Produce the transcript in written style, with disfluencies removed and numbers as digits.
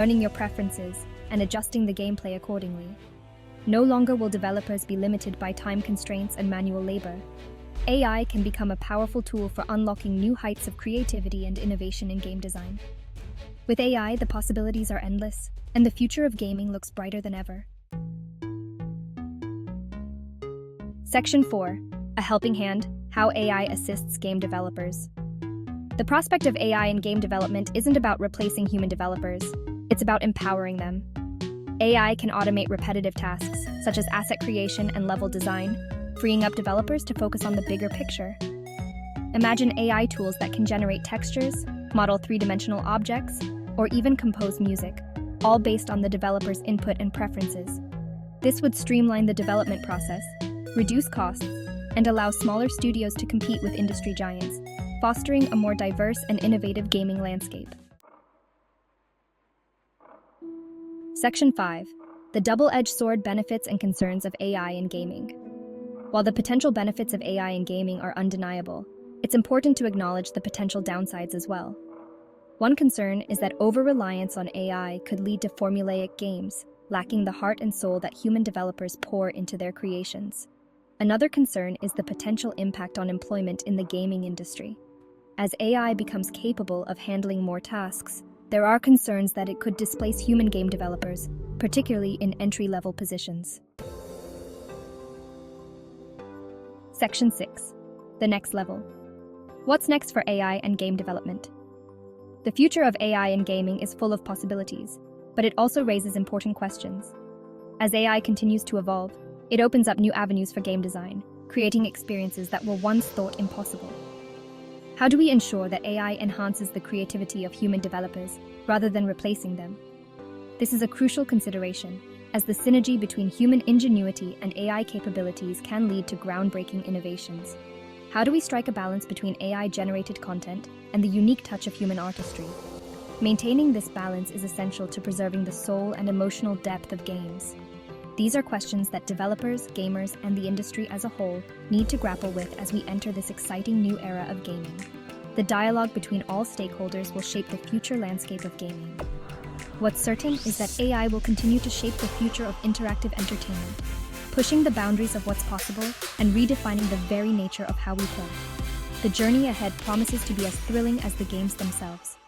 learning your preferences, and adjusting the gameplay accordingly. No longer will developers be limited by time constraints and manual labor. AI can become a powerful tool for unlocking new heights of creativity and innovation in game design. With AI, the possibilities are endless, and the future of gaming looks brighter than ever. Section 4. A helping hand: how AI assists game developers. The prospect of AI in game development isn't about replacing human developers, it's about empowering them. AI can automate repetitive tasks, such as asset creation and level design, freeing up developers to focus on the bigger picture. Imagine AI tools that can generate textures, model three-dimensional objects, or even compose music, all based on the developer's input and preferences. This would streamline the development process, reduce costs, and allow smaller studios to compete with industry giants, fostering a more diverse and innovative gaming landscape. Section 5. The double-edged sword: benefits and concerns of AI in gaming. While the potential benefits of AI in gaming are undeniable, it's important to acknowledge the potential downsides as well. One concern is that over-reliance on AI could lead to formulaic games, lacking the heart and soul that human developers pour into their creations. Another concern is the potential impact on employment in the gaming industry. As AI becomes capable of handling more tasks, there are concerns that it could displace human game developers, particularly in entry-level positions. Section 6. The next level. What's next for AI and game development? The future of AI in gaming is full of possibilities, but it also raises important questions. As AI continues to evolve, it opens up new avenues for game design, creating experiences that were once thought impossible. How do we ensure that AI enhances the creativity of human developers rather than replacing them? This is a crucial consideration, as the synergy between human ingenuity and AI capabilities can lead to groundbreaking innovations. How do we strike a balance between AI-generated content and the unique touch of human artistry? Maintaining this balance is essential to preserving the soul and emotional depth of games. These are questions that developers, gamers, and the industry as a whole need to grapple with as we enter this exciting new era of gaming. The dialogue between all stakeholders will shape the future landscape of gaming. What's certain is that AI will continue to shape the future of interactive entertainment, pushing the boundaries of what's possible and redefining the very nature of how we play. The journey ahead promises to be as thrilling as the games themselves.